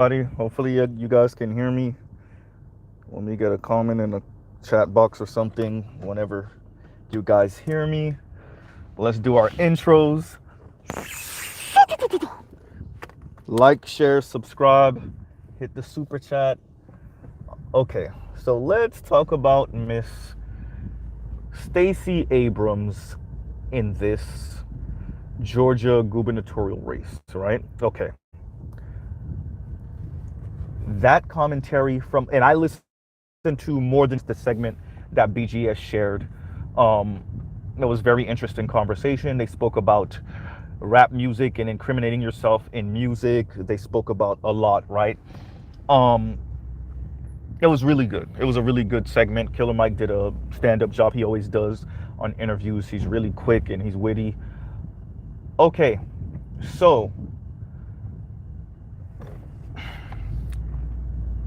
Hopefully you guys can hear me. Let me get a comment in the chat box or something whenever you guys hear me. Let's do our intros. Like, share, subscribe, hit the super chat. Okay, so let's talk about Miss Stacey Abrams in this Georgia gubernatorial race, right? Okay. That commentary from, and I listened to more than the segment that BGS shared. Um, it was very interesting conversation. They spoke about rap music and incriminating yourself in music. They spoke about a lot, right? Um, it was really good. It was a really good segment. Killer Mike did a stand-up job. He always does on interviews. He's really quick and he's witty. Okay, so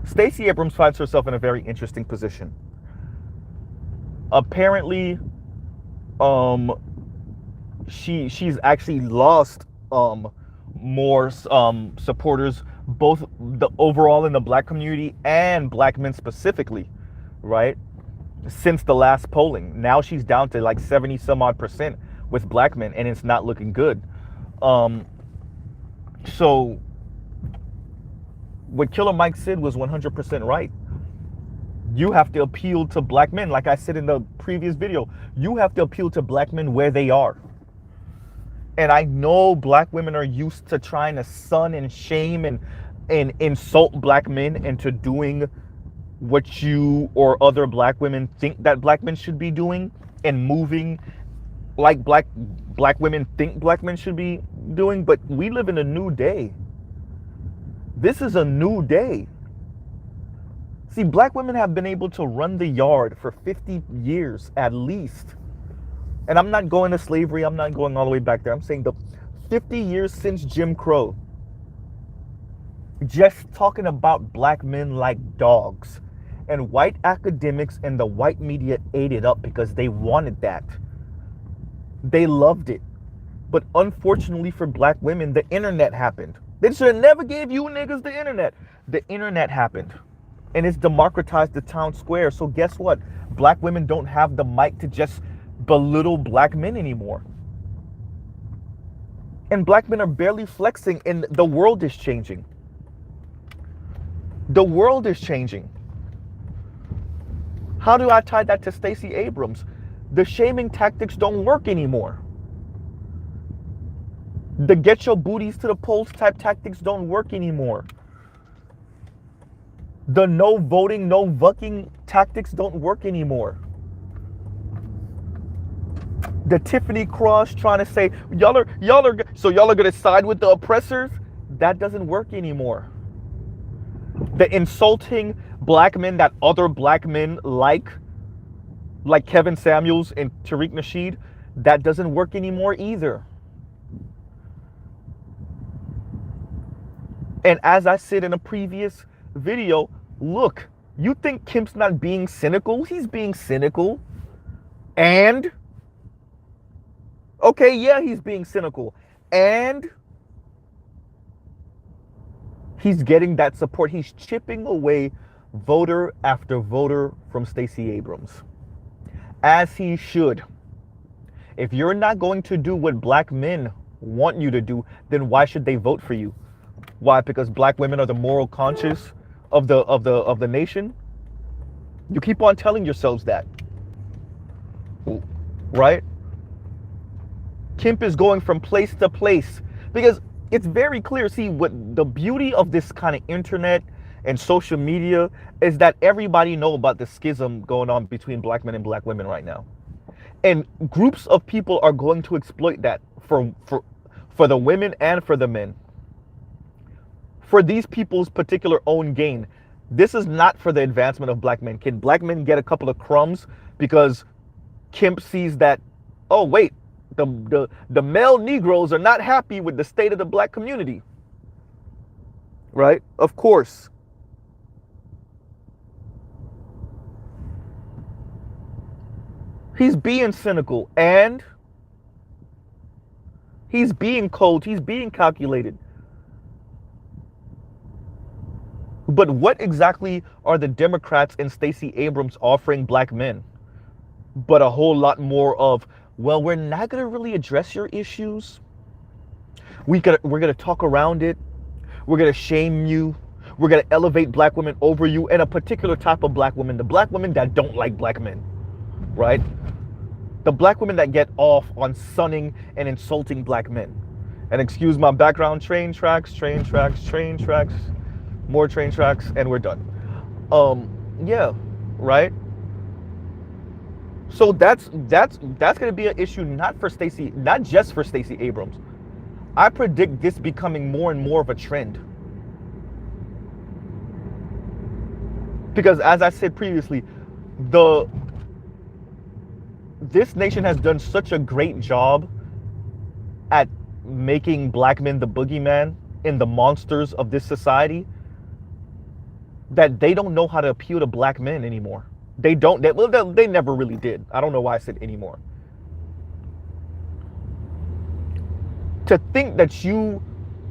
Stacey Abrams finds herself in a very interesting position. Apparently, um, she's actually lost more supporters, both the overall in the black community and black men specifically, right? Since the last polling, now she's down to like 70 some odd percent with black men, and it's not looking good. Um, so what Killer Mike said was 100% right. You have to appeal to black men. Like I said in the previous video, you have to appeal to black men where they are. And I know black women are used to trying to sun and shame and insult black men into doing what you or other black women think that black men should be doing, and moving like black women think black men should be doing. But we live in a new day. This is a new day. See, black women have been able to run the yard for 50 years at least. And I'm not going to slavery. I'm not going all the way back there. I'm saying the 50 years since Jim Crow. Just talking about black men like dogs. And white academics and the white media ate it up because they wanted that. They loved it. But unfortunately for black women, the internet happened. They should have never gave you niggas the internet. The internet happened. And it's democratized the town square. So guess what? Black women don't have the mic to just belittle black men anymore. And black men are barely flexing, and the world is changing. The world is changing. How do I tie that to Stacey Abrams? The shaming tactics don't work anymore. The get your booties to the polls type tactics don't work anymore. The no voting, no vucking tactics don't work anymore. The Tiffany Cross trying to say y'all are gonna side with the oppressors, that doesn't work anymore. The insulting black men that other black men like Kevin Samuels and Tariq Nasheed, that doesn't work anymore either. And as I said in a previous video, look, you think Kemp's not being cynical? He's being cynical. And okay, yeah, he's being cynical. And he's getting that support. He's chipping away voter after voter from Stacey Abrams. As he should. If you're not going to do what black men want you to do, then why should they vote for you? Why? Because black women are the moral conscience of the nation? You keep on telling yourselves that. Right? Kemp is going from place to place because it's very clear. See, what the beauty of this kind of internet and social media is that everybody know about the schism going on between black men and black women right now. And groups of people are going to exploit that for the women and for the men. For these people's particular own gain. This is not for the advancement of black men. Can black men get a couple of crumbs because Kemp sees that, oh wait, the male Negroes are not happy with the state of the black community? Right? Of course. He's being cynical and he's being cold. He's being calculated. But what exactly are the Democrats and Stacey Abrams offering black men? But a whole lot more of, well, we're not going to really address your issues. We're going to talk around it. We're going to shame you. We're going to elevate black women over you, and a particular type of black women, the black women that don't like black men, right? The black women that get off on sunning and insulting black men. And excuse my background, train tracks, more train tracks, and we're done. Yeah, right? So that's going to be an issue not just for Stacey Abrams. I predict this becoming more and more of a trend. Because as I said previously, this nation has done such a great job at making black men the boogeyman and the monsters of this society that they don't know how to appeal to black men anymore. They never really did. I don't know why I said anymore. To think that you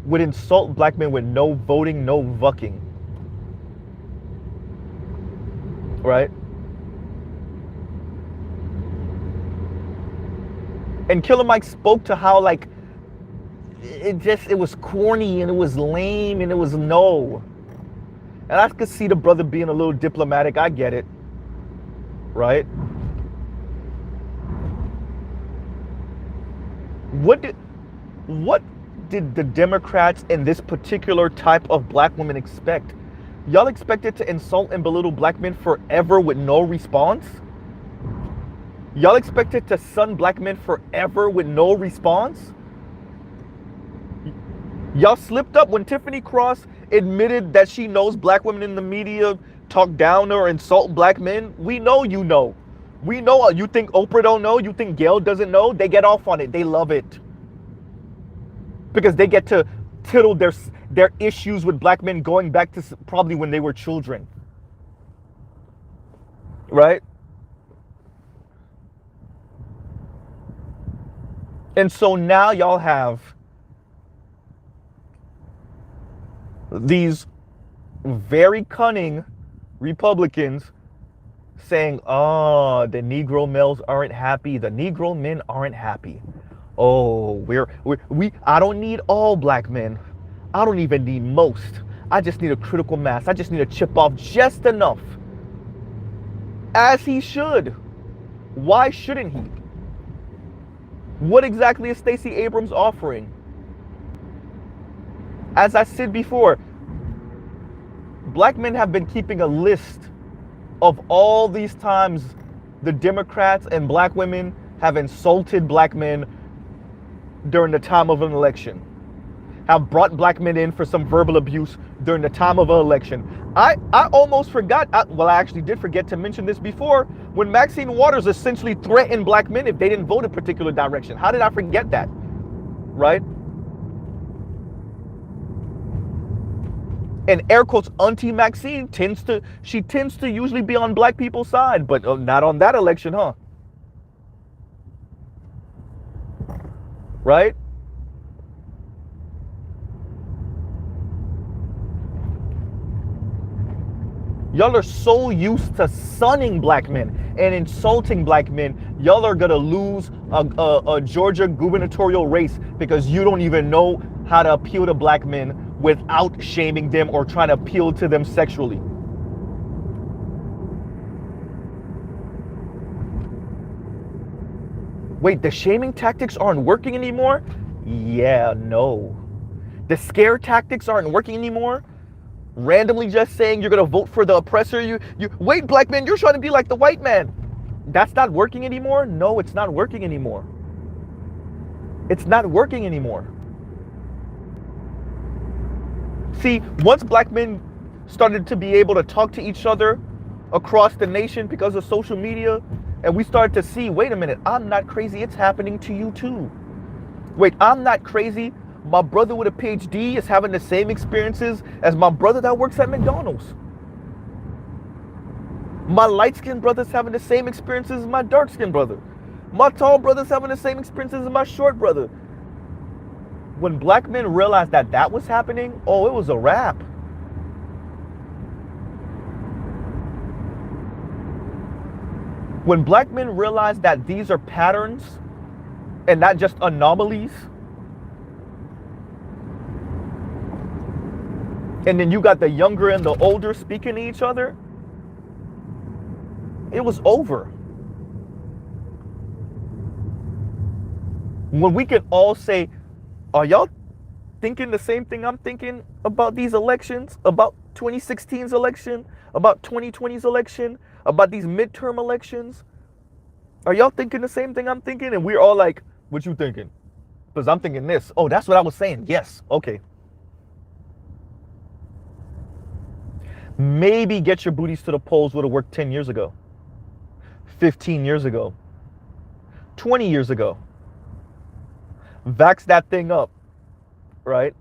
would insult black men with no voting, no vucking, right? And Killer Mike spoke to how, like, it was corny and it was lame and it was no. And I could see the brother being a little diplomatic. I get it, right? What did the Democrats and this particular type of black woman expect? Y'all expected to insult and belittle black men forever with no response? Y'all expected to sun black men forever with no response? Y'all slipped up when Tiffany Cross admitted that she knows black women in the media talk down or insult black men. We know you know. We know. You think Oprah don't know? You think Gail doesn't know? They get off on it. They love it. Because they get to tittle their issues with black men going back to probably when they were children. Right? And so now y'all have these very cunning Republicans saying, oh, the Negro males aren't happy. The Negro men aren't happy. Oh, I don't need all black men. I don't even need most. I just need a critical mass. I just need to chip off just enough. As he should. Why shouldn't he? What exactly is Stacey Abrams offering? As I said before, black men have been keeping a list of all these times the Democrats and black women have insulted black men during the time of an election, have brought black men in for some verbal abuse during the time of an election. I almost forgot, I actually did forget to mention this before, when Maxine Waters essentially threatened black men if they didn't vote a particular direction. How did I forget that? Right? And air quotes, Auntie Maxine tends to usually be on black people's side, but not on that election, huh? Right? Y'all are so used to sunning black men and insulting black men. Y'all are gonna lose a Georgia gubernatorial race because you don't even know how to appeal to black men without shaming them or trying to appeal to them sexually. Wait, the shaming tactics aren't working anymore? Yeah, no. The scare tactics aren't working anymore? Randomly just saying you're gonna vote for the oppressor, you wait, black man, you're trying to be like the white man. That's not working anymore? No, it's not working anymore. It's not working anymore. See, once black men started to be able to talk to each other across the nation because of social media, and we started to see, wait a minute, I'm not crazy, it's happening to you too. Wait, I'm not crazy. My brother with a PhD is having the same experiences as my brother that works at McDonald's. My light-skinned brother's having the same experiences as my dark-skinned brother. My tall brother's having the same experiences as my short brother. When black men realized that that was happening, oh, it was a wrap. When black men realize that these are patterns and not just anomalies, and then you got the younger and the older speaking to each other, it was over. When we can all say, are y'all thinking the same thing I'm thinking about these elections, about 2016's election, about 2020's election, about these midterm elections? Are y'all thinking the same thing I'm thinking? And we're all like, what you thinking? Because I'm thinking this. Oh, that's what I was saying. Yes. Okay. Maybe get your booties to the polls would have worked 10 years ago, 15 years ago, 20 years ago. Vax that thing up, right?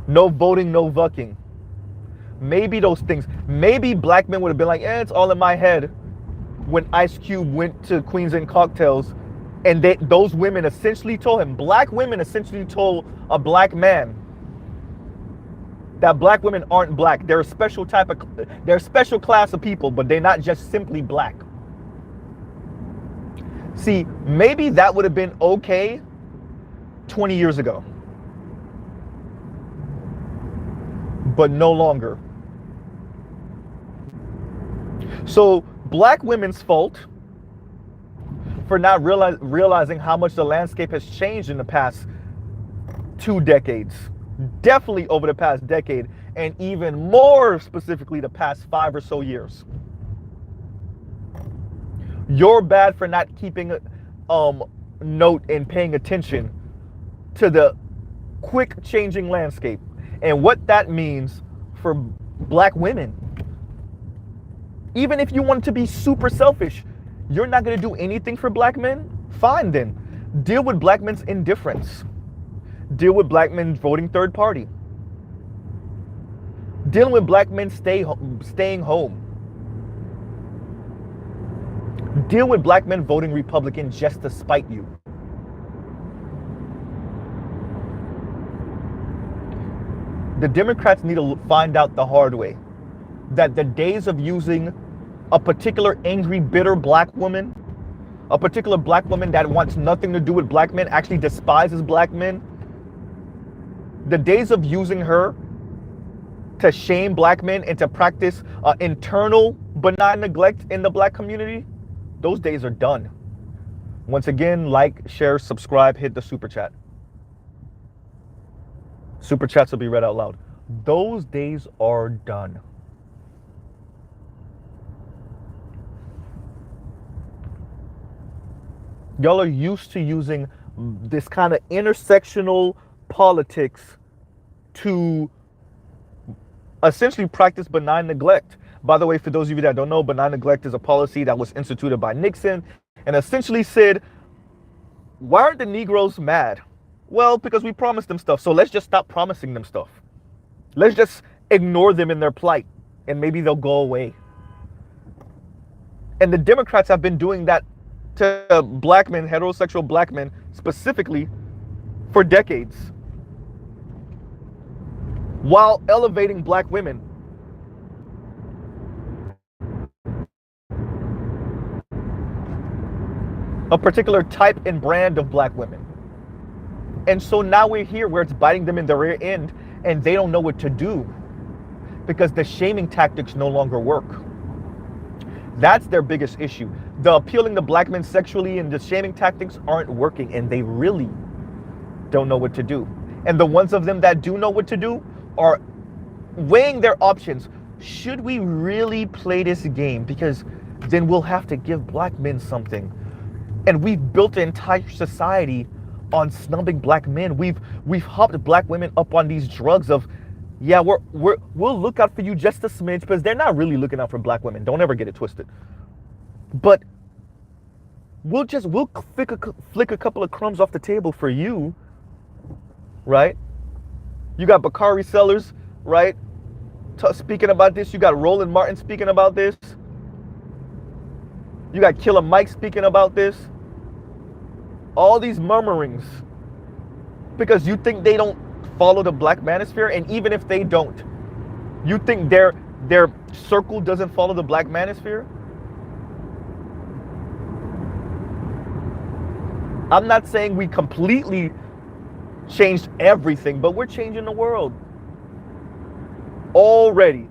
No voting, no vucking. Maybe those things. Maybe black men would have been like, it's all in my head. When Ice Cube went to Queens and Cocktails, and those women essentially told him, black women essentially told a black man that black women aren't black. They're a special they're a special class of people, but they're not just simply black. See, maybe that would have been okay 20 years ago, but no longer. So black women's fault for not realizing how much the landscape has changed in the past 2 decades. Definitely over the past decade, and even more specifically the past 5 or so years. You're bad for not keeping a note and paying attention to the quick changing landscape and what that means for black women. Even if you want to be super selfish, you're not going to do anything for black men? Fine then. Deal with black men's indifference. Deal with black men voting third party. Dealing with black men staying home. Deal with black men voting Republican just to spite you. The Democrats need to find out the hard way that the days of using a particular angry, bitter black woman, a particular black woman that wants nothing to do with black men, actually despises black men, the days of using her to shame black men and to practice internal benign neglect in the black community, those days are done. Once again, like, share, subscribe, hit the super chat. Super chats will be read out loud. Those days are done. Y'all are used to using this kind of intersectional politics to essentially practice benign neglect. By the way, for those of you that don't know, benign neglect is a policy that was instituted by Nixon and essentially said, why aren't the Negroes mad? Well, because we promised them stuff. So let's just stop promising them stuff. Let's just ignore them in their plight and maybe they'll go away. And the Democrats have been doing that to black men, heterosexual black men specifically, for decades, while elevating black women. A particular type and brand of black women. And so now we're here where it's biting them in the rear end and they don't know what to do because the shaming tactics no longer work. That's their biggest issue. The appealing to black men sexually and the shaming tactics aren't working, and they really don't know what to do. And the ones of them that do know what to do are weighing their options. Should we really play this game? Because then we'll have to give black men something. And we've built an entire society on snubbing black men. We've hopped black women up on these drugs of, yeah, we'll look out for you just a smidge, because they're not really looking out for black women. Don't ever get it twisted. But we'll flick a couple of crumbs off the table for you, right? You got Bakari Sellers, right? Speaking about this. You got Roland Martin speaking about this. You got Killer Mike speaking about this. All these murmurings because you think they don't follow the black manosphere, and even if they don't, you think they're their circle doesn't follow the black manosphere? I'm not saying we completely changed everything, but we're changing the world already.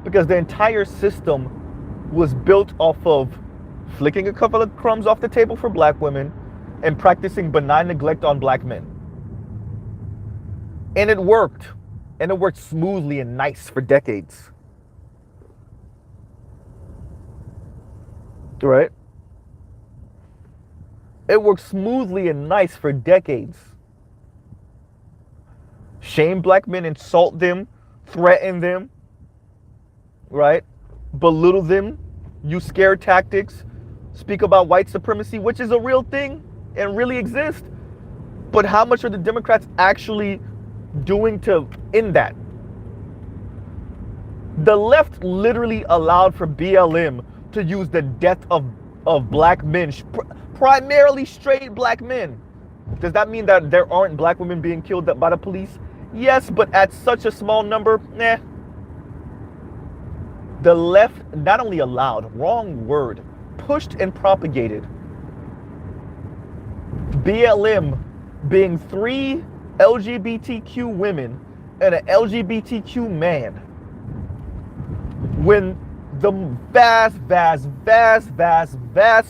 Because the entire system was built off of flicking a couple of crumbs off the table for black women and practicing benign neglect on black men. And it worked. And it worked smoothly and nice for decades. Right? It worked smoothly and nice for decades. Shame black men, insult them, threaten them, right? Belittle them, use scare tactics, speak about white supremacy, which is a real thing and really exists. But how much are the Democrats actually doing to end that? The left literally allowed for BLM to use the death of black men, primarily straight black men. Does that mean that there aren't black women being killed by the police? Yes, but at such a small number, nah. The left not only allowed, wrong word, pushed and propagated BLM being 3 LGBTQ women and an LGBTQ man, when the vast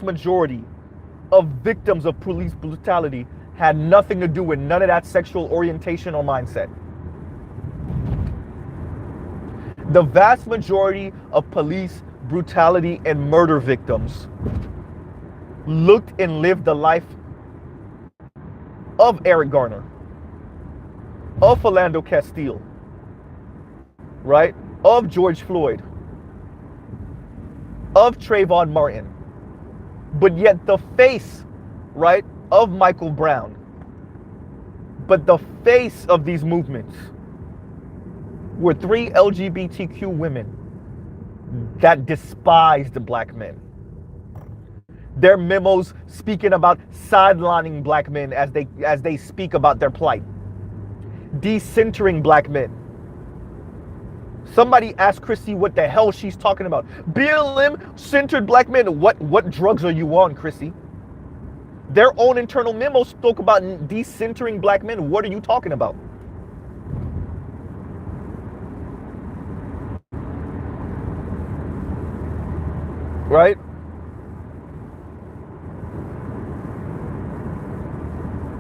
majority of victims of police brutality had nothing to do with none of that sexual orientation or mindset. The vast majority of police brutality and murder victims looked and lived the life of Eric Garner, of Philando Castile, right? Of George Floyd, of Trayvon Martin. But yet the face, right, of Michael Brown, but the face of these movements were 3 LGBTQ women that despised black men. Their memos speaking about sidelining black men as they speak about their plight, decentering black men. Somebody asked Chrissy what the hell she's talking about. BLM centered black men. What drugs are you on, Chrissy? Their own internal memos spoke about decentering black men. What are you talking about? Right?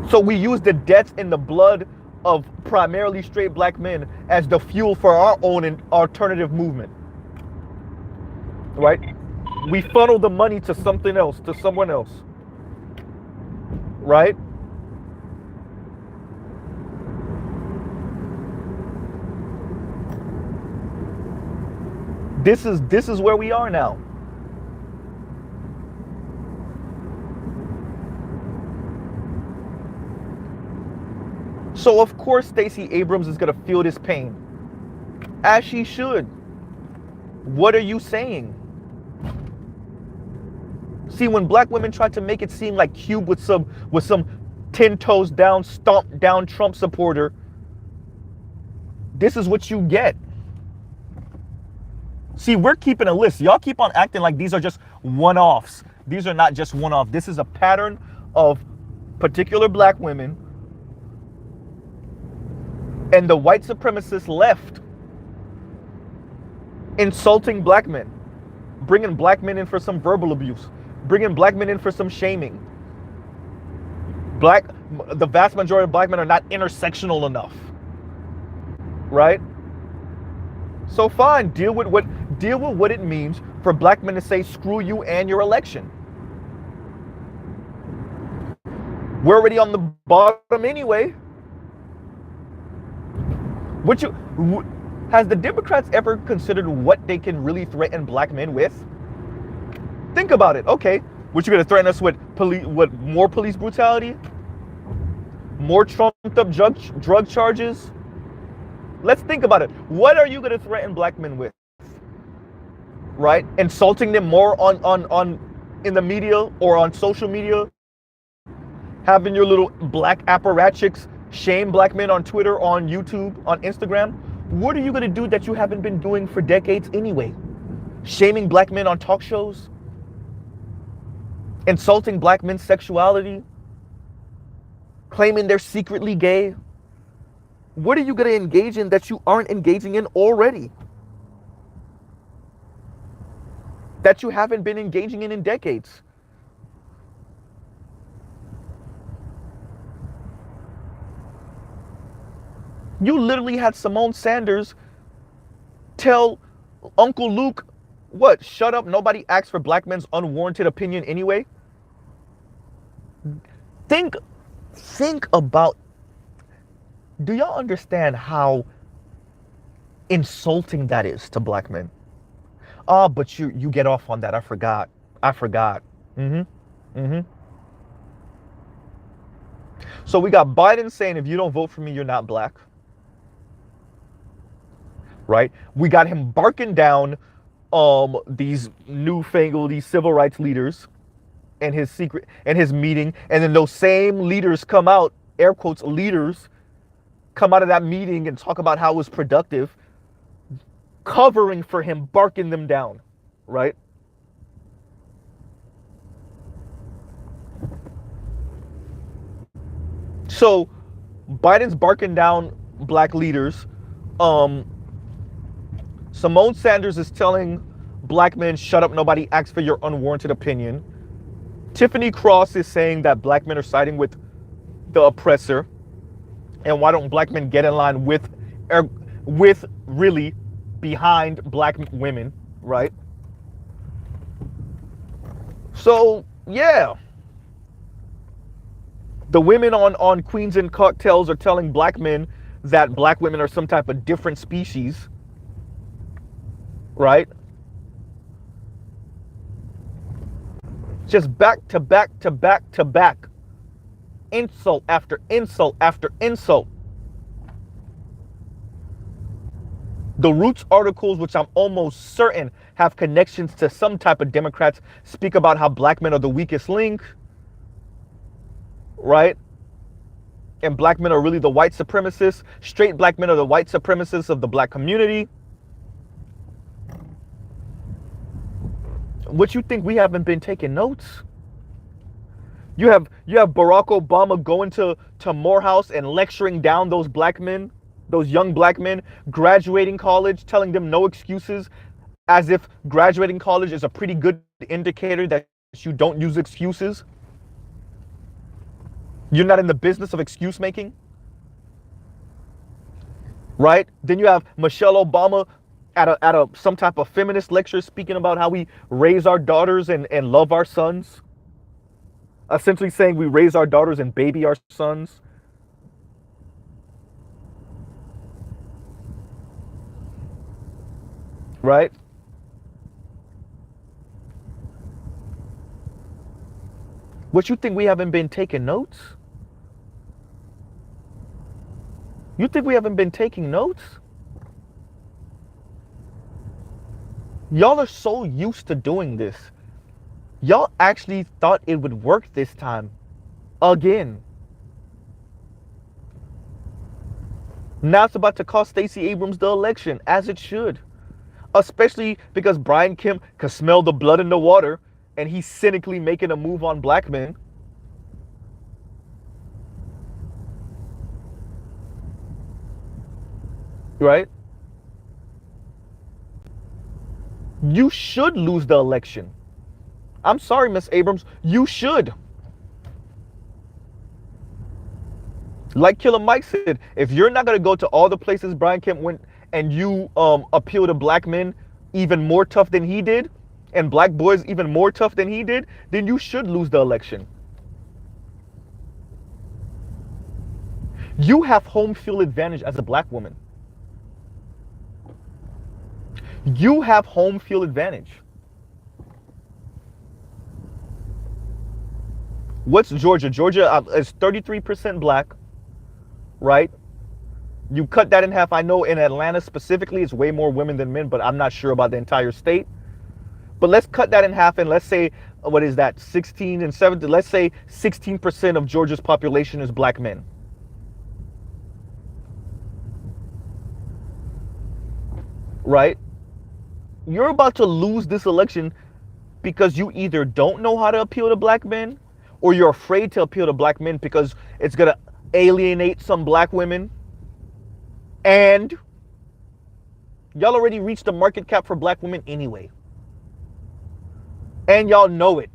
So we use the death and the blood of primarily straight black men as the fuel for our own alternative movement. Right? We funnel the money to something else, to someone else. Right? This is where we are now. So of course Stacey Abrams is going to feel this pain, as she should. What are you saying? See, when black women try to make it seem like Cube with some 10 toes down, stomp down Trump supporter, this is what you get. See, we're keeping a list. Y'all keep on acting like these are just one-offs. These are not just one-off. This is a pattern of particular black women and the white supremacist left insulting black men, bringing black men in for some verbal abuse, bringing black men in for some shaming. The vast majority of black men are not intersectional enough, right? So fine, deal with what it means for black men to say screw you and your election. We're already on the bottom anyway. Has the Democrats ever considered what they can really threaten black men with? Think about it. Okay, what you gonna threaten us with? More police brutality? More trumped up drug charges? Let's think about it. What are you gonna threaten black men with? Right? Insulting them more on in the media or on social media? Having your little black apparatchiks Shame black men on Twitter, on YouTube, on Instagram. What are you going to do that you haven't been doing for decades anyway? Shaming black men on talk shows? Insulting black men's sexuality? Claiming they're secretly gay? What are you going to engage in that you aren't engaging in already? That you haven't been engaging in decades? You literally had Simone Sanders tell Uncle Luke, what, shut up, nobody asks for black men's unwarranted opinion anyway? Think about, do y'all understand how insulting that is to black men? Oh, but you get off on that. I forgot. So we got Biden saying, if you don't vote for me, you're not black. Right? We got him barking down these these civil rights leaders and his meeting, and then those same leaders come out, air quotes leaders, come out of that meeting and talk about how it was productive, covering for him, barking them down, right? So Biden's barking down black leaders. Simone Sanders is telling black men, shut up, nobody asks for your unwarranted opinion. Tiffany Cross is saying that black men are siding with the oppressor. And why don't black men get in line with really behind black women, right? So, yeah. The women on Queens and Cocktails are telling black men that black women are some type of different species, right? Just back to back to back to back. Insult after insult after insult. The Roots articles, which I'm almost certain have connections to some type of Democrats, speak about how black men are the weakest link, right? And black men are really the white supremacists. Straight black men are the white supremacists of the black community. What you think we haven't been taking notes? You have Barack Obama going to Morehouse and lecturing down those black men, those young black men, graduating college, telling them no excuses, as if graduating college is a pretty good indicator that you don't use excuses. You're not in the business of excuse making, right? Then you have Michelle Obama at a some type of feminist lecture speaking about how we raise our daughters and love our sons. Essentially saying we raise our daughters and baby our sons. Right? What, you think we haven't been taking notes? You think we haven't been taking notes? Y'all are so used to doing this. Y'all actually thought it would work this time. Again. Now it's about to cost Stacey Abrams the election, as it should. Especially because Brian Kemp can smell the blood in the water and he's cynically making a move on black men. Right? You should lose the election. I'm sorry, Miss Abrams. You should. Like Killer Mike said, if you're not going to go to all the places Brian Kemp went and you appeal to black men even more tough than he did, and black boys even more tough than he did, then you should lose the election. You have home field advantage as a black woman. You have home field advantage. What's Georgia? Georgia is 33% black, right? You cut that in half. I know in Atlanta specifically, it's way more women than men, but I'm not sure about the entire state. But let's cut that in half and let's say, what is that, 16 and 17? Let's say 16% of Georgia's population is black men. right? You're about to lose this election because you either don't know how to appeal to black men, or you're afraid to appeal to black men because it's going to alienate some black women. And y'all already reached the market cap for black women anyway. And y'all know it.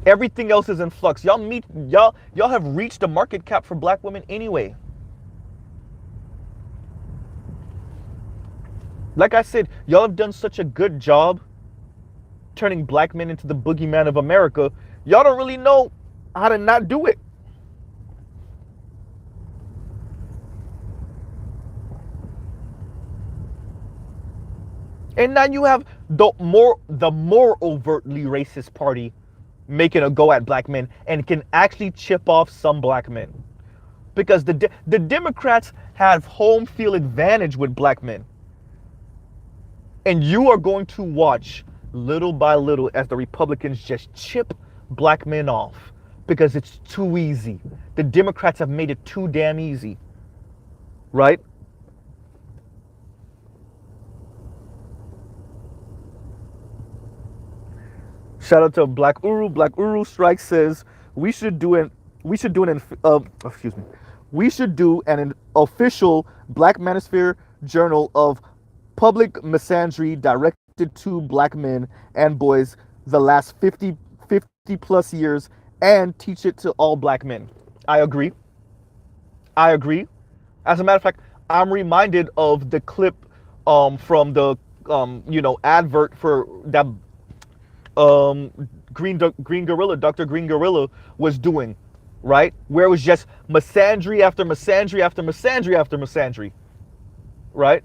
Everything else is in flux. Y'all have reached the market cap for black women anyway. Like I said, y'all have done such a good job turning black men into the boogeyman of America. Y'all don't really know how to not do it. And now you have the more overtly racist party making a go at black men and can actually chip off some black men. Because the Democrats have home field advantage with black men. And you are going to watch little by little as the Republicans just chip black men off because it's too easy. The Democrats have made it too damn easy, right? Shout out to Black Uru. Black Uru Strike says we should do an official Black Manosphere Journal of public misandry directed to black men and boys the last 50 plus years and teach it to all black men. I agree. As a matter of fact, I'm reminded of the clip from the advert for that Green Gorilla, Dr. Green Gorilla was doing, right? Where it was just misandry after misandry after misandry after misandry, right?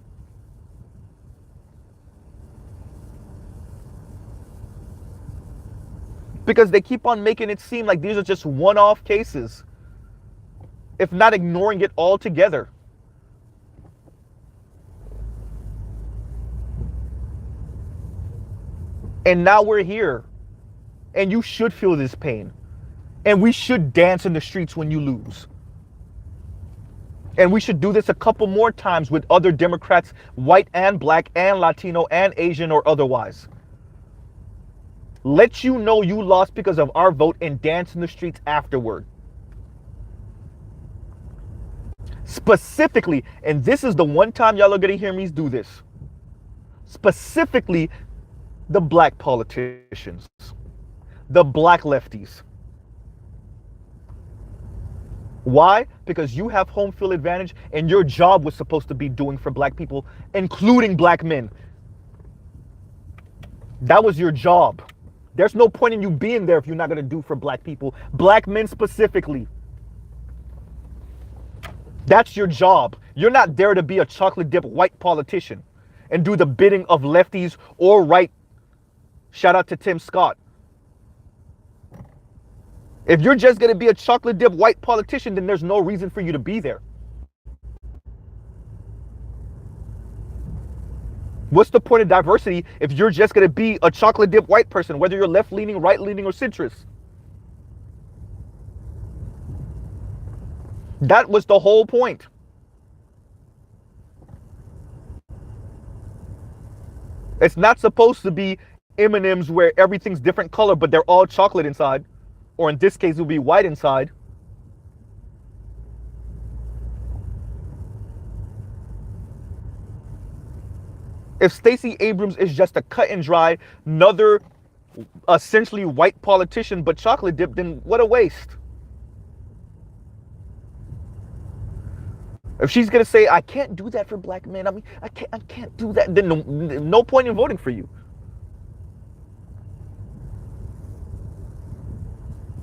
Because they keep on making it seem like these are just one-off cases, if not ignoring it altogether. And now we're here, and you should feel this pain, and we should dance in the streets when you lose. And we should do this a couple more times with other Democrats, white and black and Latino and Asian or otherwise. Let you know you lost because of our vote and dance in the streets afterward. Specifically, and this is the one time y'all are going to hear me do this, specifically the black politicians, the black lefties. Why? Because you have home field advantage and your job was supposed to be doing for black people, including black men. That was your job. There's no point in you being there if you're not going to do for black people, black men specifically. That's your job. You're not there to be a chocolate dip white politician and do the bidding of lefties or right. Shout out to Tim Scott. If you're just going to be a chocolate dip white politician, then there's no reason for you to be there. What's the point of diversity if you're just going to be a chocolate dip white person, whether you're left leaning, right leaning, or centrist? That was the whole point. It's not supposed to be M&Ms where everything's different color, but they're all chocolate inside. Or in this case, it would be white inside. If Stacey Abrams is just a cut and dry, another essentially white politician but chocolate dip, then what a waste. If she's gonna say, I can't do that for black men, I mean, I can't do that, then no point in voting for you.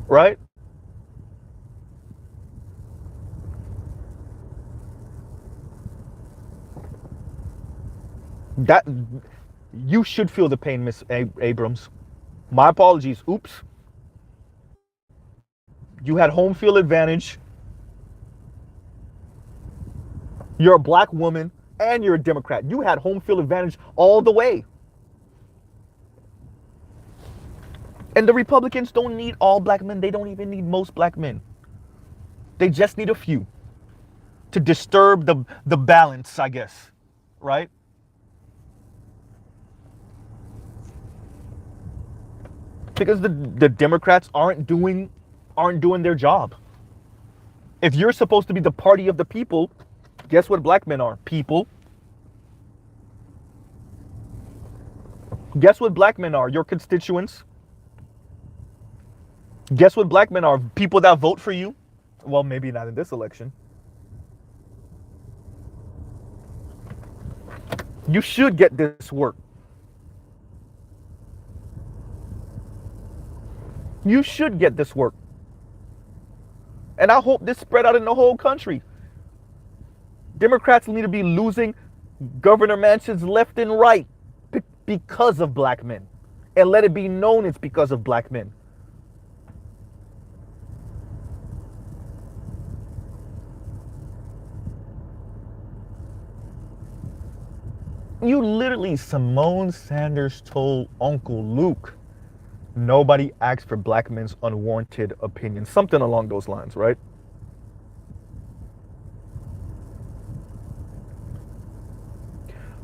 Right? That you should feel the pain, Miss Abrams. My apologies. Oops. You had home field advantage. You're a black woman and you're a Democrat. You had home field advantage all the way. And the Republicans don't need all black men. They don't even need most black men. They just need a few. to disturb the balance, I guess, right? Because the Democrats aren't doing their job. If you're supposed to be the party of the people, guess what black men are? People. Guess what black men are? Your constituents. Guess what black men are? People that vote for you. Well, maybe not in this election. You should get this work. You should get this work. And I hope this spread out in the whole country. Democrats need to be losing governor mansions left and right because of black men. And let it be known it's because of black men. You literally, Simone Sanders told Uncle Luke, nobody asked for black men's unwarranted opinions. Something along those lines, right?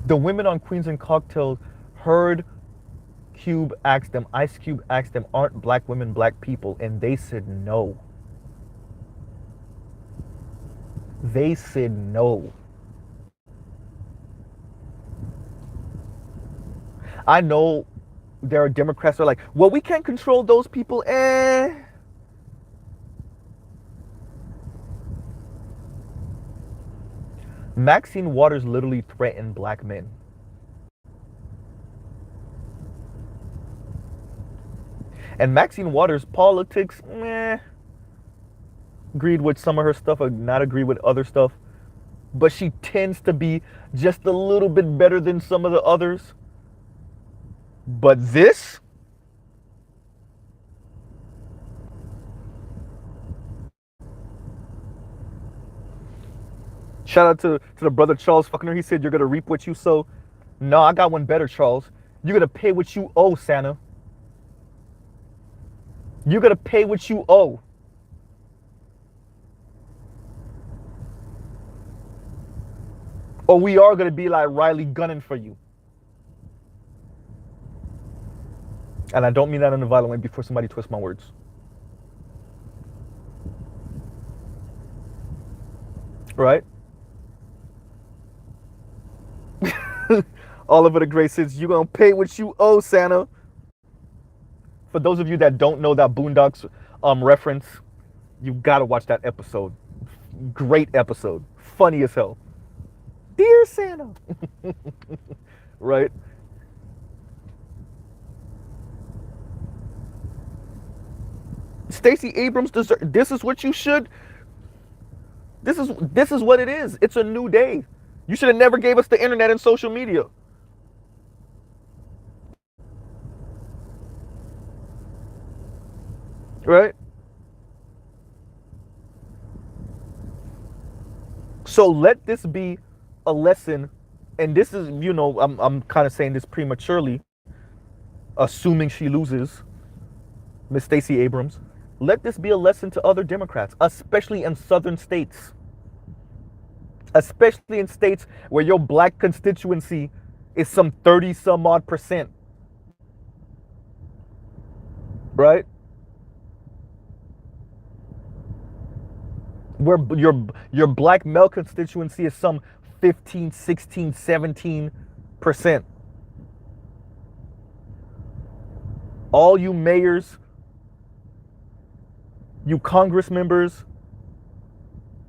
The women on Queens and Cocktails heard Cube ask them, Ice Cube asked them, aren't black women black people? And they said no. They said no. I know there are Democrats that are like, well, we can't control those people. Maxine Waters literally threatened black men. And Maxine Waters' politics, agreed with some of her stuff, or not agree with other stuff. But she tends to be just a little bit better than some of the others. But this, shout out to the brother Charles Faulkner. He said, you're going to reap what you sow. No, I got one better, Charles. You're going to pay what you owe, Santa. You're going to pay what you owe. Or we are going to be like Riley gunning for you. And I don't mean that in a violent way before somebody twists my words. Right? Oliver the Great says, you're going to pay what you owe, Santa. For those of you that don't know that Boondocks reference, you got to watch that episode. Great episode. Funny as hell. Dear Santa. Right? Stacey Abrams deserves. This is what you should. This is what it is. It's a new day. You should have never gave us the internet and social media. Right? So let this be a lesson, and this is, I'm kind of saying this prematurely, assuming she loses, Miss Stacey Abrams. Let this be a lesson to other Democrats, especially in southern states. Especially in states where your black constituency is some 30 some odd percent. Right? Where your black male constituency is some 15, 16, 17%. All you mayors, you Congress members,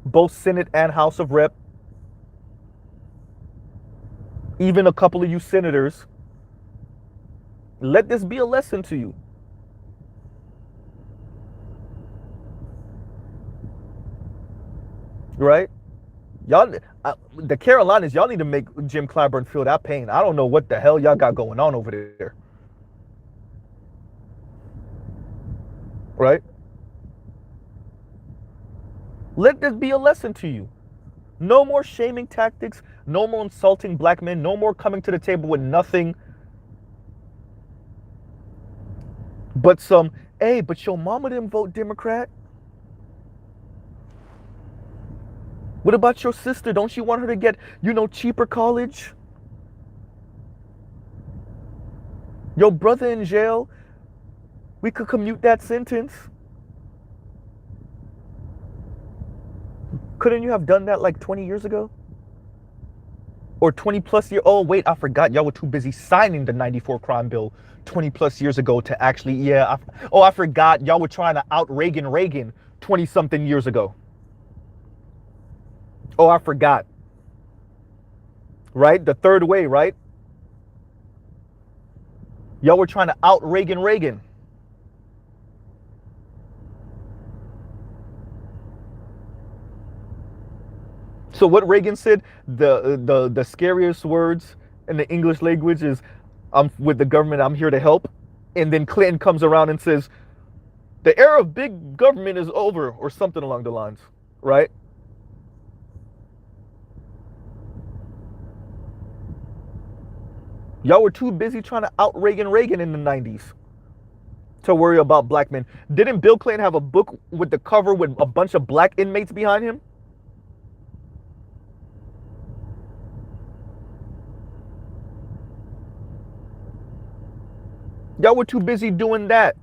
both Senate and House of Rep, even a couple of you senators, let this be a lesson to you. Right? Y'all, the Carolinas, y'all need to make Jim Clyburn feel that pain. I don't know what the hell y'all got going on over there. Right? Let this be a lesson to you. No more shaming tactics. No more insulting black men. No more coming to the table with nothing but some, hey, but your mama didn't vote Democrat. What about your sister? Don't you want her to get, cheaper college? Your brother in jail? We could commute that sentence. Couldn't you have done that like 20 years ago? Or 20 plus years? Oh, wait, I forgot. Y'all were too busy signing the 94 crime bill 20 plus years ago to actually, yeah. I forgot. Y'all were trying to out Reagan 20 something years ago. Oh, I forgot. Right? The third way, right? Y'all were trying to out Reagan. So what Reagan said, the scariest words in the English language is, I'm with the government, I'm here to help. And then Clinton comes around and says, the era of big government is over, or something along the lines, right? Y'all were too busy trying to out Reagan in the 90s to worry about black men. Didn't Bill Clinton have a book with the cover with a bunch of black inmates behind him? Y'all were too busy doing that.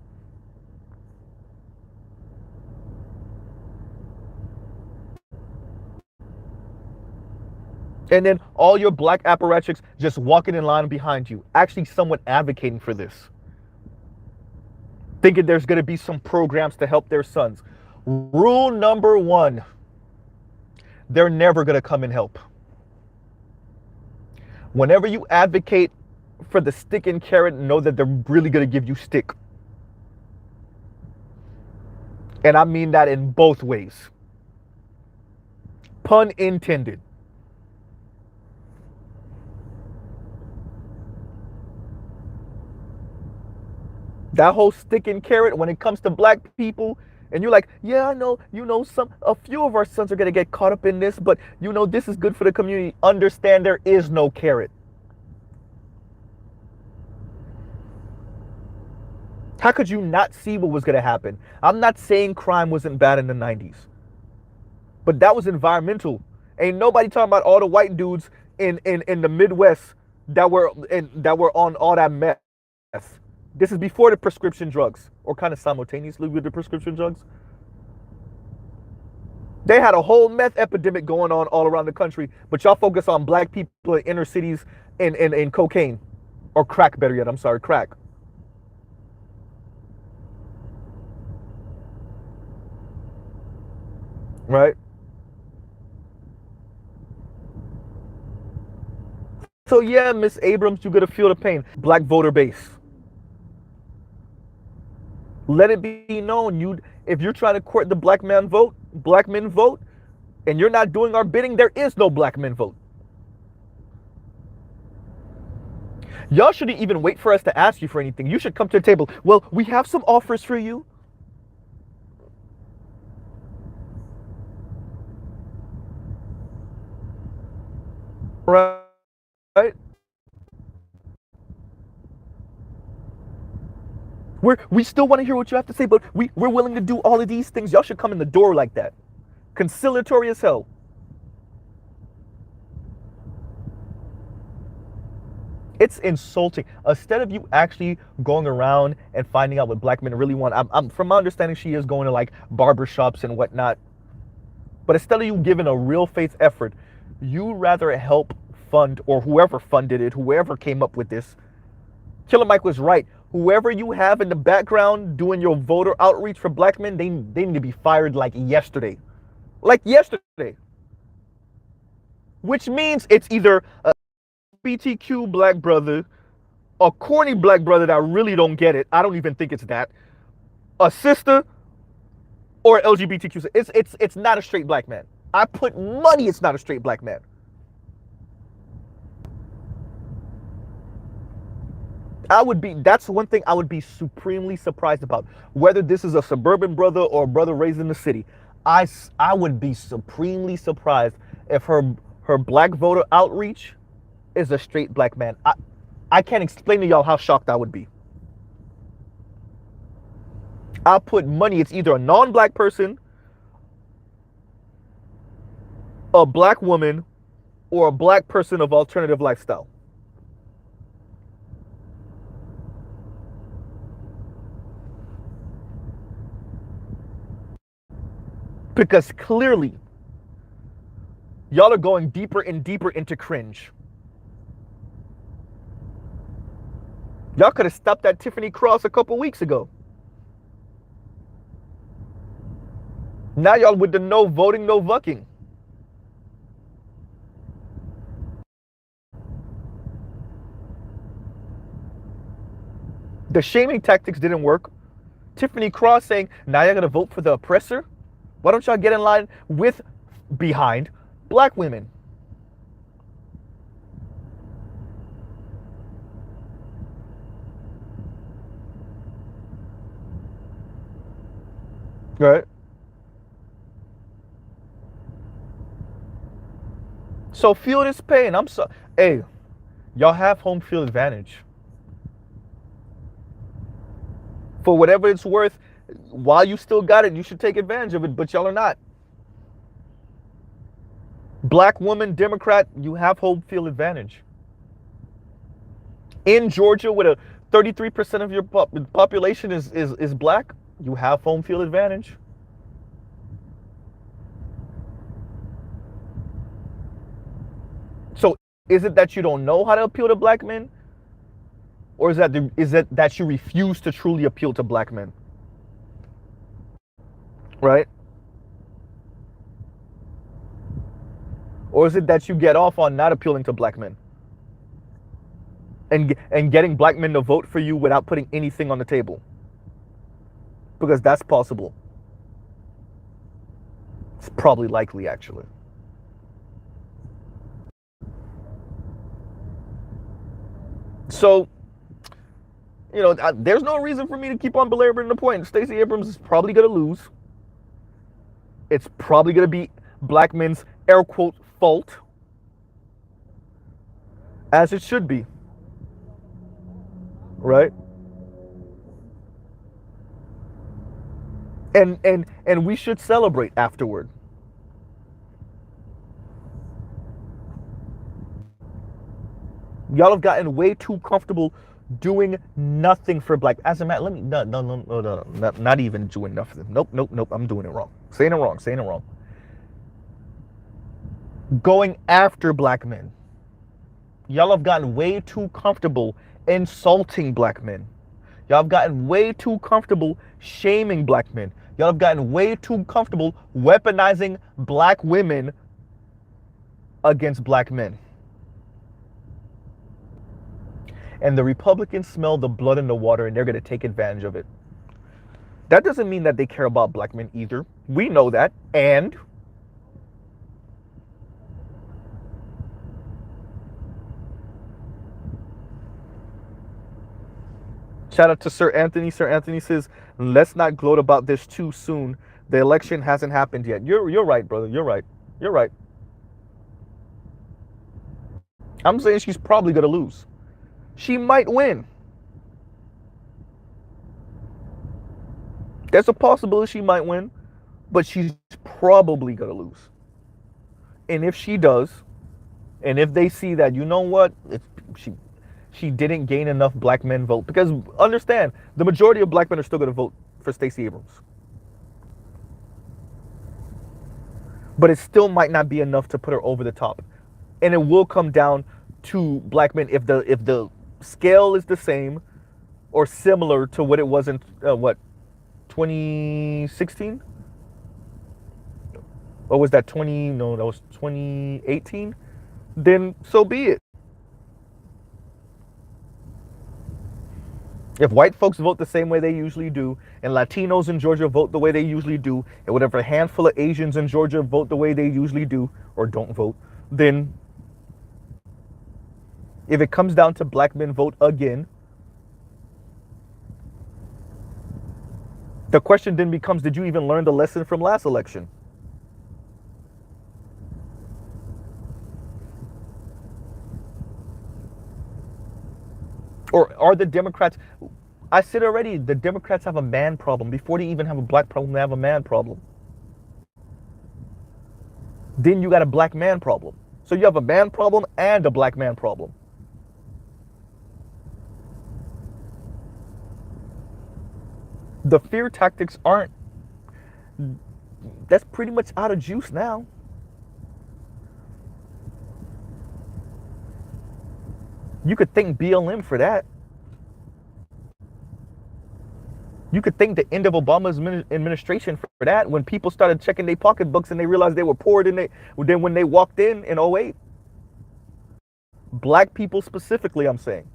And then all your black apparatchiks just walking in line behind you, actually somewhat advocating for this. Thinking there's going to be some programs to help their sons. Rule number one, they're never going to come and help. Whenever you advocate for the stick and carrot, know that they're really going to give you stick. And I mean that in both ways. Pun intended. That whole stick and carrot when it comes to black people, and you're like, yeah, I know, a few of our sons are going to get caught up in this, but this is good for the community. Understand there is no carrot. How could you not see what was going to happen? I'm not saying crime wasn't bad in the 90s, but that was environmental. Ain't nobody talking about all the white dudes in the Midwest that were on all that meth. This is before the prescription drugs, or kind of simultaneously with the prescription drugs. They had a whole meth epidemic going on all around the country, but y'all focus on black people in inner cities and cocaine, or crack, better yet. I'm sorry, crack. Right? So yeah, Miss Abrams, you gotta feel the pain. Black voter base. Let it be known, if you're trying to court the black men vote, and you're not doing our bidding, there is no black men vote. Y'all shouldn't even wait for us to ask you for anything. You should come to the table. Well, we have some offers for you. Right? We still want to hear what you have to say, but we're willing to do all of these things. Y'all should come in the door like that. Conciliatory as hell. It's insulting. Instead of you actually going around and finding out what black men really want, I'm from my understanding, she is going to like barbershops and whatnot. But instead of you giving a real faith effort, you rather help fund, or whoever funded it, whoever came up with this. Killer Mike was right. Whoever you have in the background doing your voter outreach for black men, they need to be fired like yesterday. Like yesterday. Which means it's either a LGBTQ black brother, a corny black brother that really don't get it. I don't even think it's that. A sister, or LGBTQ. It's not a straight black man. I put money it's not a straight black man. That's one thing I would be supremely surprised about. Whether this is a suburban brother or a brother raised in the city, I would be supremely surprised if her black voter outreach is a straight black man. I can't explain to y'all how shocked I would be. I'll put money it's either a non-black person a black woman or a black person of alternative lifestyle? Because clearly, y'all are going deeper and deeper into cringe. Y'all could have stopped at Tiffany Cross a couple weeks ago. Now y'all with the no voting, no vucking. The shaming tactics didn't work. Tiffany Cross saying, now y'all gonna vote for the oppressor? Why don't y'all get in line with, behind, black women? Right? So feel this pain. I'm so, hey, y'all have home field advantage. For whatever it's worth, while you still got it, you should take advantage of it, but y'all are not. Black woman, Democrat, you have home field advantage. In Georgia, with a 33% of your population is black, you have home field advantage. So is it that you don't know how to appeal to black men? Or is it that you refuse to truly appeal to black men? Right? Or is it that you get off on not appealing to black men? And getting black men to vote for you without putting anything on the table? Because that's possible. It's probably likely, actually. So, you know, there's no reason for me to keep on belaboring the point. Stacey Abrams is probably going to lose. It's probably going to be black men's air quote fault, as it should be. Right? And we should celebrate afterward. Y'all have gotten way too comfortable doing nothing for black. As a matter, let me no, not even doing nothing. Nope. I'm doing it wrong. Saying it wrong. Going after black men. Y'all have gotten way too comfortable insulting black men. Y'all have gotten way too comfortable shaming black men. Y'all have gotten way too comfortable weaponizing black women against black men. And the Republicans smell the blood in the water, and they're going to take advantage of it. That doesn't mean that they care about black men either. We know that. And shout out to Sir Anthony. Sir Anthony says, let's not gloat about this too soon. The election hasn't happened yet. You're right, brother. You're right. I'm saying she's probably going to lose. She might win. There's a possibility she might win, but she's probably going to lose. And if she does, and if they see that, you know what, she didn't gain enough black men vote, because understand, the majority of black men are still going to vote for Stacey Abrams. But it still might not be enough to put her over the top. And it will come down to black men if the scale is the same or similar to what it was in 2016? Or was that 2018? Then so be it. If white folks vote the same way they usually do, and Latinos in Georgia vote the way they usually do, and whatever a handful of Asians in Georgia vote the way they usually do, or don't vote, then if it comes down to black men vote again, the question then becomes, did you even learn the lesson from last election? Or are the Democrats, I said already, the Democrats have a man problem. Before they even have a black problem, they have a man problem. then you got a black man problem. So you have a man problem and a black man problem. The fear tactics aren't, that's pretty much out of juice now. You could thank BLM for that. You could thank the end of Obama's administration for that, when people started checking their pocketbooks and they realized they were poorer than when they walked in 08. Black people specifically, I'm saying.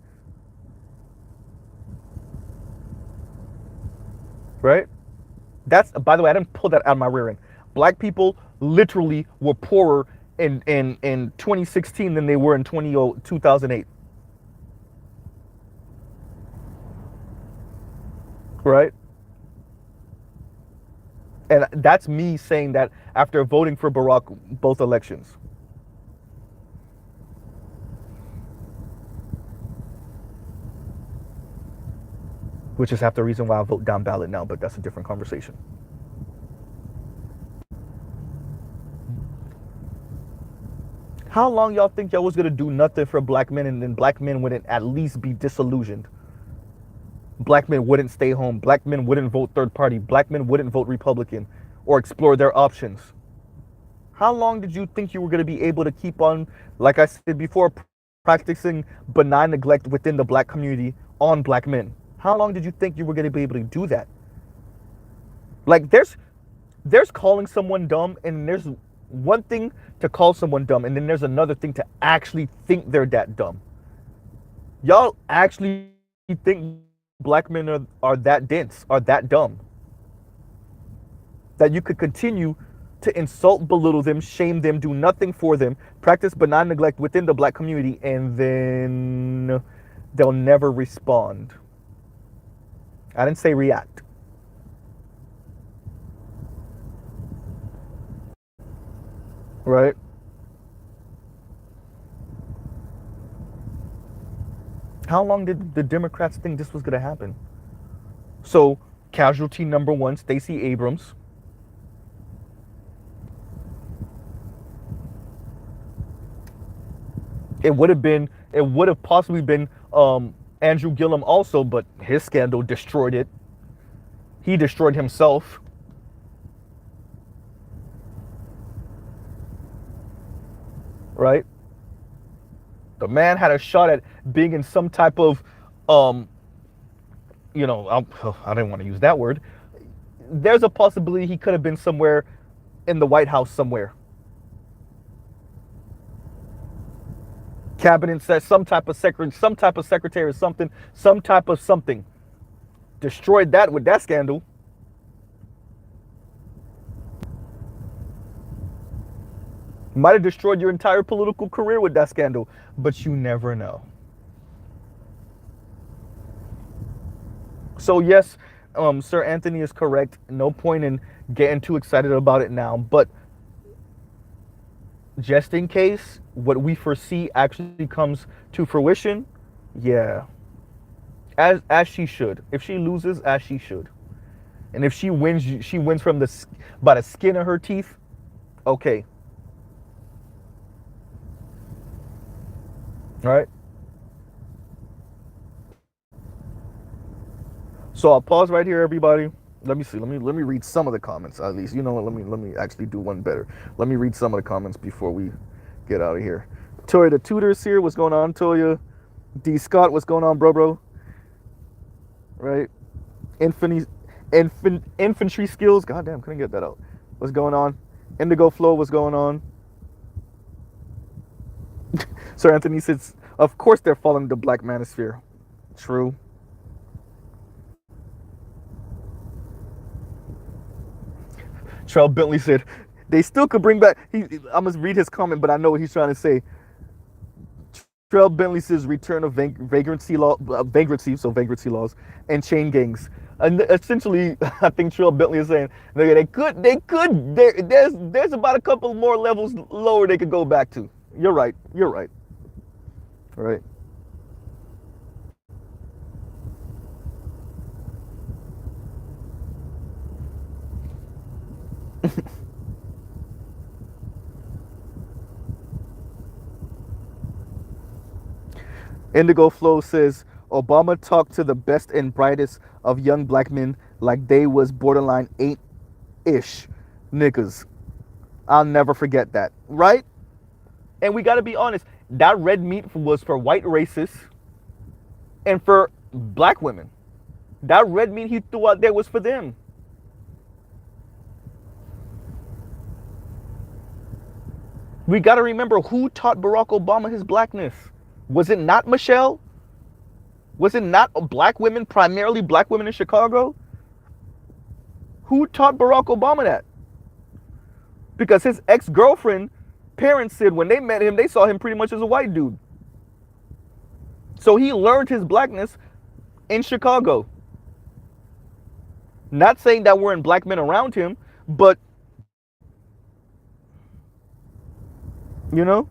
Right? That's, by the way, I didn't pull that out of my rear end. Black people literally were poorer in 2016 than they were in 2008. Right? And that's me saying that after voting for Barack both elections. Which is half the reason why I vote down ballot now, but that's a different conversation. How long y'all think y'all was gonna do nothing for black men, and then black men wouldn't at least be disillusioned? Black men wouldn't stay home. Black men wouldn't vote third party. Black men wouldn't vote Republican or explore their options. How long did you think you were going to be able to keep on, like I said before, practicing benign neglect within the black community on black men? How long did you think you were going to be able to do that? Like, there's calling someone dumb, and there's one thing to call someone dumb, and then there's another thing to actually think they're that dumb. Y'all actually think black men are that dense, are that dumb, that you could continue to insult, belittle them, shame them, do nothing for them, practice benign neglect within the black community, and then they'll never respond. I didn't say react. Right? How long did the Democrats think this was going to happen? So, casualty number one, Stacey Abrams. It would have possibly been Andrew Gillum also, but his scandal destroyed it. He destroyed himself. Right? The man had a shot at being in some type of, I didn't want to use that word. There's a possibility he could have been somewhere in the White House somewhere. Cabinet says some type of secretary or something, some type of something. Destroyed that with that scandal. Might have destroyed your entire political career with that scandal, but you never know. So yes, Sir Anthony is correct. No point in getting too excited about it now, but just in case what we foresee actually comes to fruition, yeah, as she should. If she loses, as she should. And if she wins from by the skin of her teeth, okay. All right. So I'll pause right here, everybody. Let me see. Let me read some of the comments at least. You know what? Let me actually do one better. Let me read some of the comments before we get out of here. Toya the Tutor's here. What's going on, Toya? D Scott, what's going on, bro? Right. Infantry skills. Goddamn, couldn't get that out. What's going on? Indigo Flow, what's going on? Sir Anthony says, of course they're following the black manosphere. True. Charles Bentley said, they still could bring back, I must read his comment, but I know what he's trying to say. Charles Bentley says, return of vagrancy laws and chain gangs. And essentially, I think Charles Bentley is saying there's about a couple more levels lower they could go back to. You're right. Right. Indigo Flow says Obama talked to the best and brightest of young black men like they was borderline ain't-ish niggas. I'll never forget that, right? And we got to be honest. That red meat was for white racists and for black women. That red meat he threw out there was for them. We got to remember who taught Barack Obama his blackness. Was it not Michelle? Was it not black women, primarily black women in Chicago? Who taught Barack Obama that? Because his ex-girlfriend parents said when they met him, they saw him pretty much as a white dude. So he learned his blackness in Chicago. Not saying that weren't black men around him, but, you know?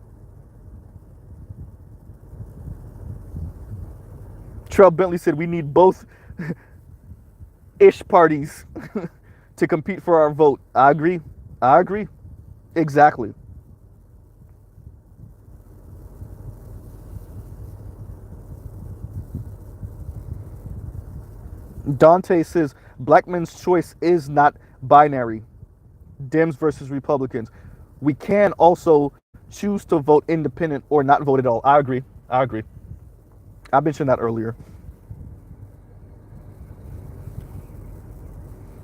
Trell Bentley said we need both ish parties to compete for our vote. I agree. I agree. Exactly. Dante says black men's choice is not binary. Dems versus Republicans. We can also choose to vote independent or not vote at all. I agree. I agree. I mentioned that earlier.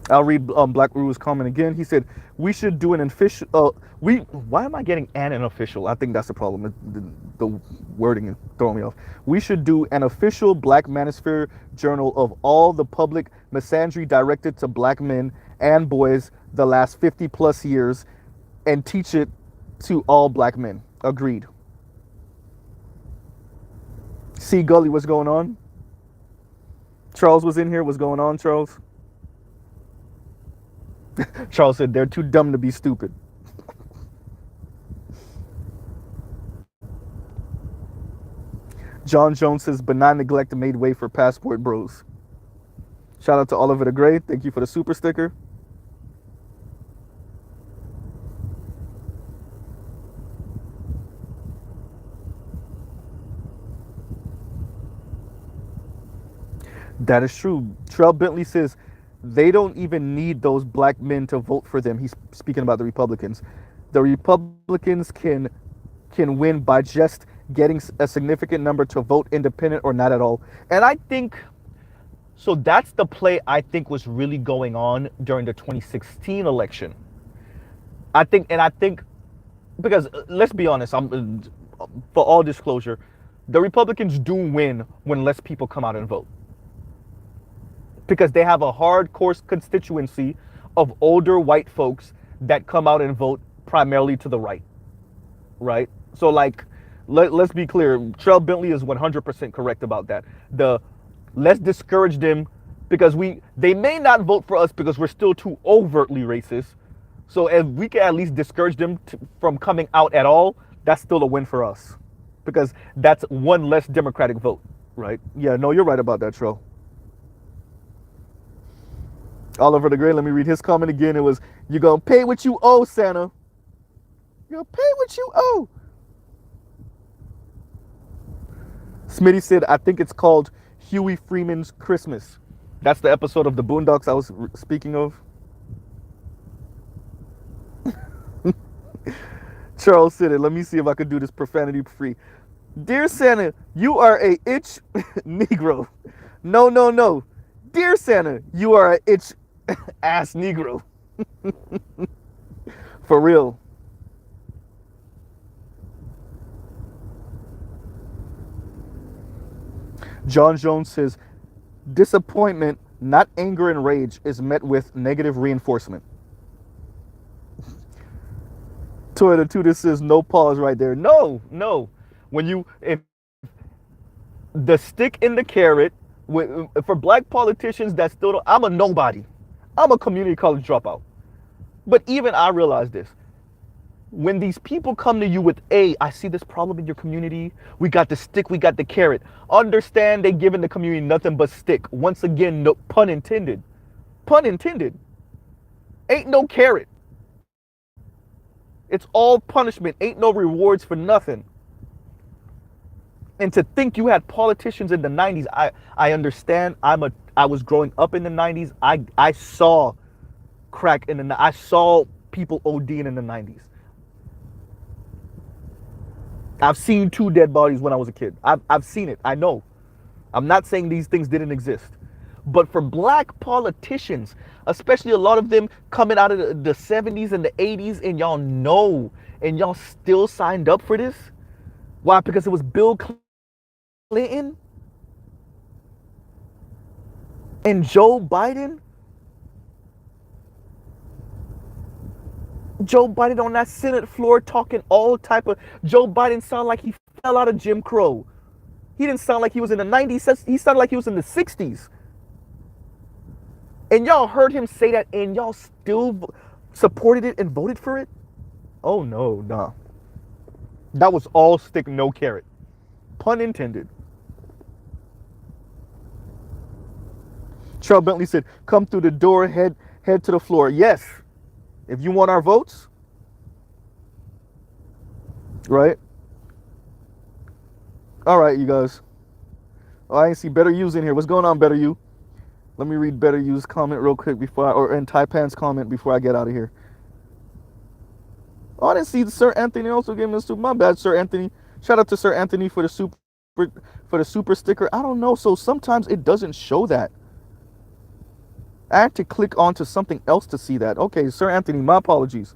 I'll read Black Rue's comment again. He said, we should do an official, why am I getting an official? I think that's the problem. The wording is throwing me off. We should do an official Black Manosphere journal of all the public misandry directed to black men and boys the last 50 plus years and teach it to all black men. Agreed. See Gully, what's going on? Charles was in here. What's going on, Charles? Charles said they're too dumb to be stupid. John Jones says benign neglect made way for passport bros. Shout out to Oliver the Gray. Thank you for the super sticker. That is true. Trell Bentley says they don't even need those black men to vote for them. He's speaking about the Republicans. The Republicans can win by just getting a significant number to vote independent or not at all. And I think, so that's the play I think was really going on during the 2016 election. I think, because let's be honest, for all disclosure, the Republicans do win when less people come out and vote. Because they have a hardcore constituency of older white folks that come out and vote primarily to the right, right? So like, let's be clear, Trell Bentley is 100% correct about that. Let's discourage them because they may not vote for us because we're still too overtly racist. So if we can at least discourage them from coming out at all, that's still a win for us because that's one less Democratic vote, right? Yeah, no, you're right about that, Trell. Oliver the Gray, let me read his comment again. It was, you're going to pay what you owe, Santa. You're going to pay what you owe. Smitty said, I think it's called Huey Freeman's Christmas. That's the episode of the Boondocks I was speaking of. Charles said it. Let me see if I could do this profanity free. Dear Santa, you are a itch Negro. No, no, no. Dear Santa, you are a itch ass Negro. For real. John Jones says, disappointment, not anger and rage, is met with negative reinforcement. Toyota Tudor says, no pause right there. No, no. If the stick in the carrot, for black politicians that still don't, I'm a nobody. I'm a community college dropout. But even I realize this. When these people come to you with, I see this problem in your community. We got the stick, we got the carrot. Understand they giving the community nothing but stick. Once again, no pun intended. Pun intended. Ain't no carrot. It's all punishment. Ain't no rewards for nothing. And to think you had politicians in the 90s, I understand. I was growing up in the 90s. I saw crack I saw people ODing in the 90s. I've seen 2 dead bodies when I was a kid. I've seen it. I know. I'm not saying these things didn't exist. But for black politicians, especially a lot of them coming out of the 70s and the 80s, and y'all know, and y'all still signed up for this? Why? Because it was Bill Clinton and Joe Biden? Joe Biden on that Senate floor talking all type of... Joe Biden sounded like he fell out of Jim Crow. He didn't sound like he was in the 90s. He sounded like he was in the 60s. And y'all heard him say that, and y'all still supported it and voted for it? Oh, no, nah. That was all stick, no carrot. Pun intended. Charles Bentley said, come through the door, head to the floor. Yes. If you want our votes, right? All right, you guys. Oh, I ain't see Better You's in here. What's going on, Better You? Let me read Better You's comment real quick and Taipan's comment before I get out of here. Oh, I didn't see Sir Anthony also gave me the super. My bad, Sir Anthony. Shout out to Sir Anthony for the super sticker. I don't know. So sometimes it doesn't show that. I had to click onto something else to see that. Okay, Sir Anthony, my apologies.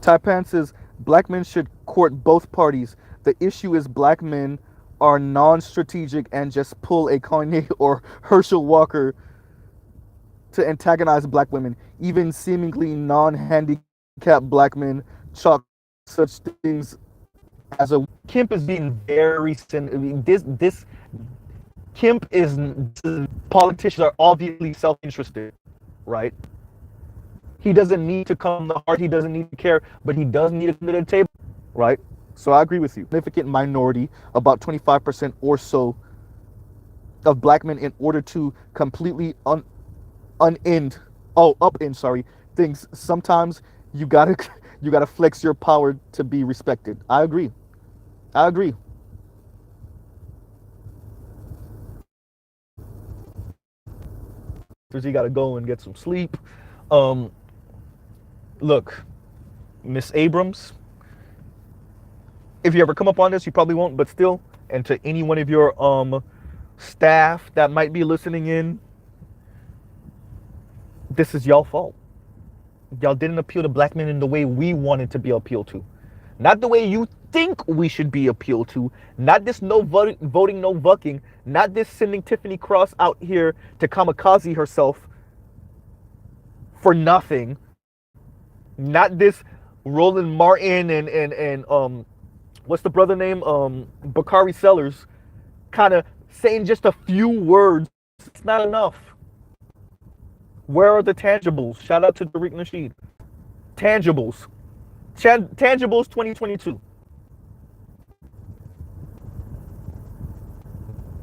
Taipan says, black men should court both parties. The issue is black men are non-strategic and just pull a Kanye or Herschel Walker to antagonize black women. Even seemingly non-handicapped black men chalk such things as a... Kemp is being very... Kemp is... Politicians are obviously self-interested, right? He doesn't need to come to heart. He doesn't need to care, but he does need to come to the table, right? So I agree with you. Significant minority, about 25% or so, of black men, in order to completely upend things. Sometimes you gotta flex your power to be respected. I agree. You gotta go and get some sleep. Look, Miss Abrams, if you ever come up on this, you probably won't, but still, and to any one of your staff that might be listening in, this is y'all fault. Y'all didn't appeal to black men in the way we wanted to be appealed to. Not the way you think we should be appealed to. Not this no voting, no bucking. Not this sending Tiffany Cross out here to kamikaze herself for nothing. Not this Roland Martin and what's the brother name? Bakari Sellers kind of saying just a few words. It's not enough. Where are the tangibles? Shout out to Tariq Nasheed. Tangibles. Tangibles 2022.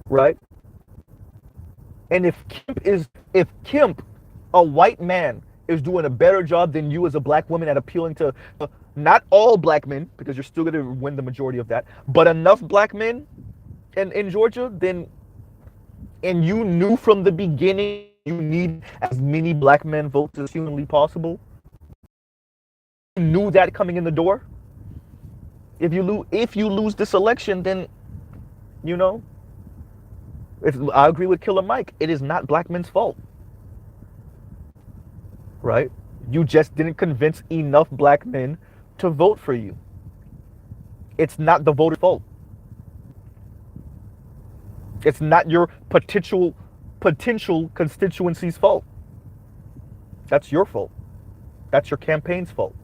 Right? And if Kemp, a white man, is doing a better job than you as a black woman at appealing to not all black men, because you're still going to win the majority of that, but enough black men in Georgia, then, and you knew from the beginning you need as many black men votes as humanly possible. You knew that coming in the door. If you lose this election, then, you know, I agree with Killer Mike. It is not black men's fault. Right? You just didn't convince enough black men to vote for you. It's not the voter's fault. It's not your potential constituency's fault. That's your fault. That's your campaign's fault.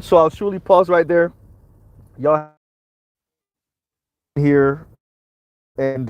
So I'll truly pause right there. Y'all here, and